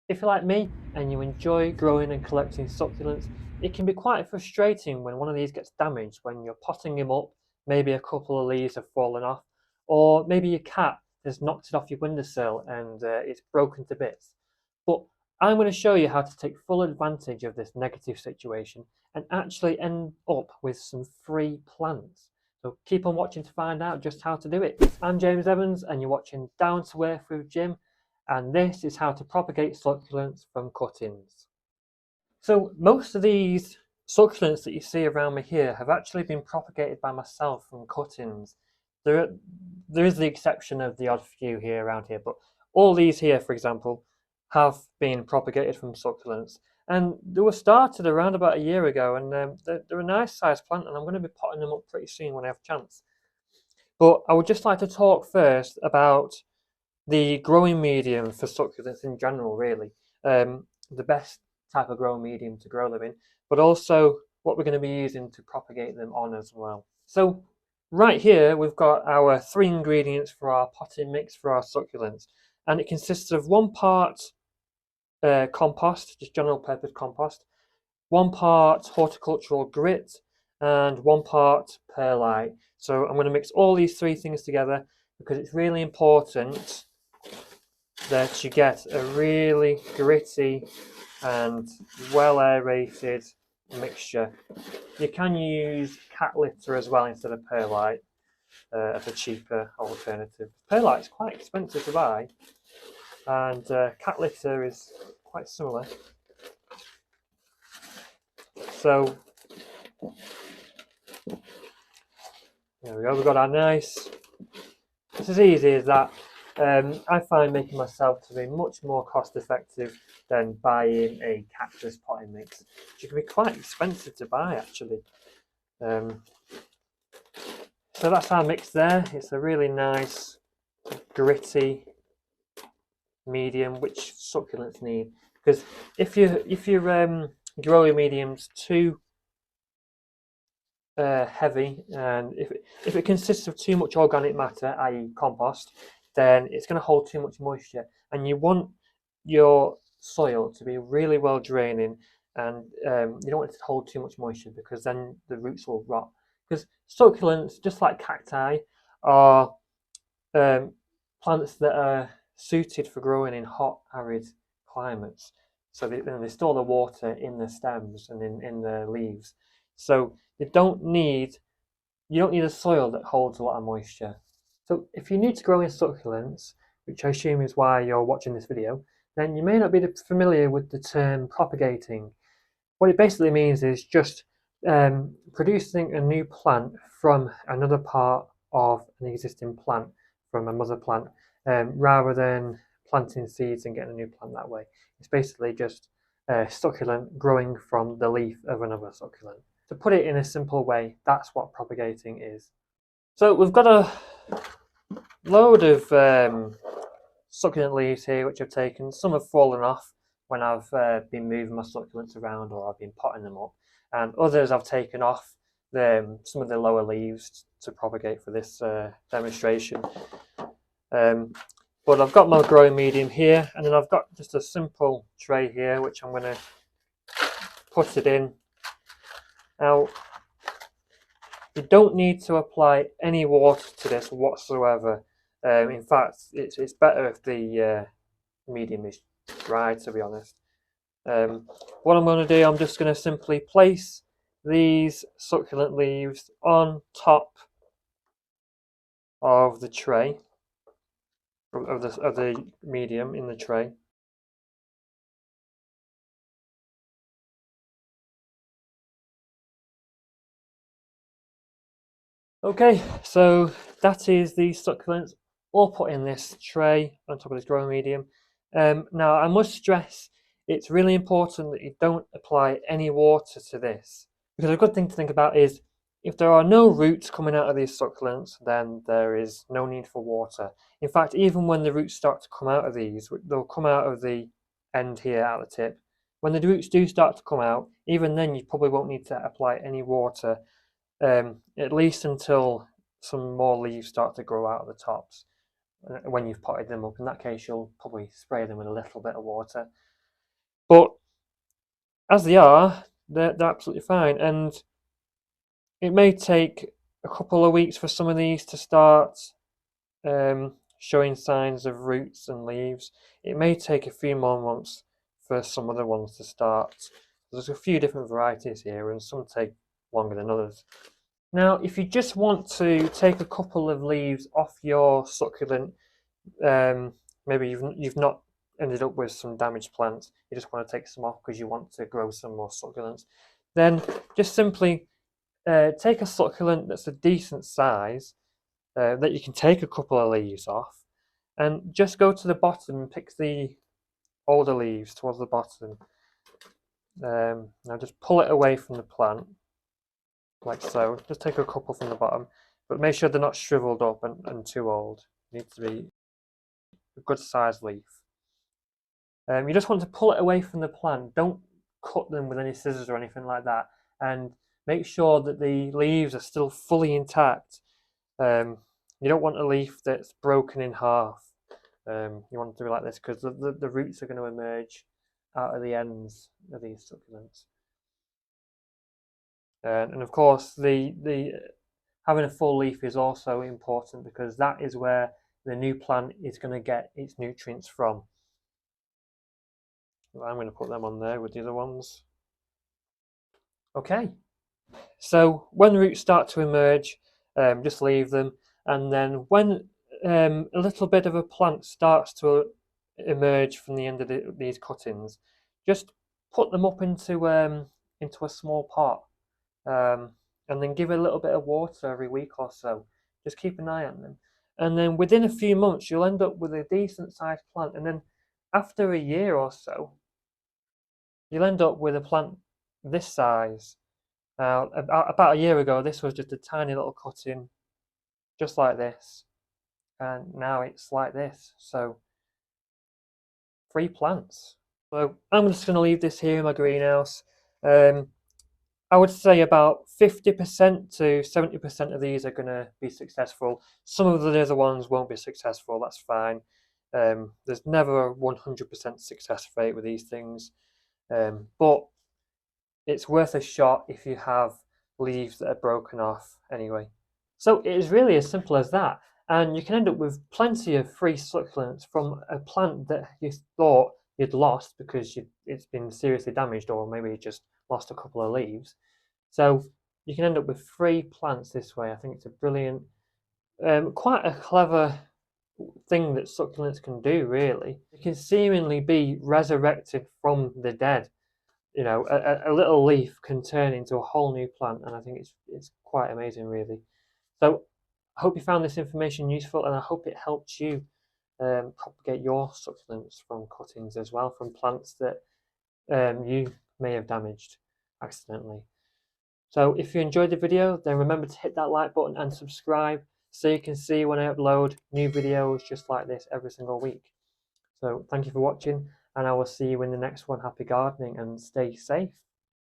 If you're like me and you enjoy growing and collecting succulents, it can be quite frustrating when one of these gets damaged when you're potting them up, maybe a couple of leaves have fallen off, or maybe your cat has knocked it off your windowsill and it's broken to bits. But I'm going to show you how to take full advantage of this negative situation and actually end up with some free plants. So keep on watching to find out just how to do it. I'm James Evans and you're watching Down to Earth with Jim, and this is how to propagate succulents from cuttings. So most of these succulents that you see around me here have actually been propagated by myself from cuttings. There, there is the exception of the odd few here around here, but all these here, for example, have been propagated from succulents. And they were started around about a year ago, and they're a nice sized plant, and I'm going to be potting them up pretty soon when I have a chance. But I would just like to talk first about the growing medium for succulents in general, really. The best type of growing medium to grow them in, but also what we're going to be using to propagate them on as well. So right here, we've got our 3 ingredients for our potting mix for our succulents. And it consists of 1 part compost, just general purpose compost, 1 part horticultural grit, and 1 part perlite. So I'm going to mix all these 3 things together because it's really important that you get a really gritty and well aerated mixture. You can use cat litter as well instead of perlite as a cheaper alternative. Perlite is quite expensive to buy, and cat litter is quite similar. So there we go, we've got our nice, it's as easy as that. I find making myself to be much more cost effective than buying a cactus potting mix, which can be quite expensive to buy actually. So that's our mix there. It's a really nice gritty medium which succulents need, because if you grow your mediums too heavy, and if it consists of too much organic matter, i.e. compost, then it's going to hold too much moisture, and you want your soil to be really well draining, and you don't want it to hold too much moisture because then the roots will rot. Because succulents, just like cacti, are plants that are suited for growing in hot, arid climates. So they store the water in the stems and in the leaves. So you don't need a soil that holds a lot of moisture. So if you're new to growing succulents, which I assume is why you're watching this video, then you may not be familiar with the term propagating. What it basically means is just producing a new plant from another part of an existing plant, from a mother plant, rather than planting seeds and getting a new plant that way. It's basically just a succulent growing from the leaf of another succulent. To put it in a simple way, that's what propagating is. So we've got a load of succulent leaves here which I've taken. Some have fallen off when I've been moving my succulents around or I've been potting them up, and others I've taken off some of the lower leaves to propagate for this demonstration. But I've got my growing medium here, and then I've got just a simple tray here which I'm going to put it in. Now, you don't need to apply any water to this whatsoever. In fact, it's better if the medium is dry, to be honest. What I'm going to do, I'm just going to simply place these succulent leaves on top of the tray, of the medium in the tray. Okay, so that is the succulents all put in this tray on top of this growing medium. Now, I must stress it's really important that you don't apply any water to this, because a good thing to think about is if there are no roots coming out of these succulents, then there is no need for water. In fact, even when the roots start to come out of these, they'll come out of the end here at the tip. When the roots do start to come out, even then you probably won't need to apply any water, at least until some more leaves start to grow out of the tops when you've potted them up. In that case, you'll probably spray them with a little bit of water. But as they are, they're absolutely fine. And it may take a couple of weeks for some of these to start showing signs of roots and leaves. It may take a few more months for some other ones to start. There's a few different varieties here, and some take longer than others. Now, if you just want to take a couple of leaves off your succulent, maybe you've not ended up with some damaged plants, you just want to take some off because you want to grow some more succulents, then just simply take a succulent that's a decent size, that you can take a couple of leaves off, and just go to the bottom and pick the older leaves towards the bottom. Now just pull it away from the plant, like so. Just take a couple from the bottom, but make sure they're not shriveled up and too old. It needs to be a good sized leaf. You just want to pull it away from the plant. Don't cut them with any scissors or anything like that, and make sure that the leaves are still fully intact. You don't want a leaf that's broken in half. You want to do it like this because the roots are going to emerge out of the ends of these succulents. And of course, the having a full leaf is also important because that is where the new plant is going to get its nutrients from. I'm going to put them on there with the other ones. Okay, so when the roots start to emerge, just leave them, and then when a little bit of a plant starts to emerge from the end of these cuttings, just put them up into a small pot, and then give it a little bit of water every week or so. Just keep an eye on them, and then within a few months you'll end up with a decent sized plant, and then after a year or so you'll end up with a plant this size. Now, about a year ago, this was just a tiny little cutting, just like this, and now it's like this. So, 3 plants. So I'm just going to leave this here in my greenhouse. I would say about 50% to 70% of these are going to be successful. Some of the other ones won't be successful. That's fine. There's never a 100% success rate with these things, but it's worth a shot if you have leaves that are broken off anyway. So it is really as simple as that, and you can end up with plenty of free succulents from a plant that you thought you'd lost because it's been seriously damaged, or maybe you just lost a couple of leaves. So you can end up with free plants this way. I think it's a brilliant, quite a clever thing that succulents can do, really. It can seemingly be resurrected from the dead. You know, a little leaf can turn into a whole new plant, and I think it's quite amazing, really. So I hope you found this information useful, and I hope it helped you propagate your succulents from cuttings as well, from plants that you may have damaged accidentally. So if you enjoyed the video, then remember to hit that like button and subscribe so you can see when I upload new videos just like this every single week. So thank you for watching, and I will see you in the next one. Happy gardening and stay safe.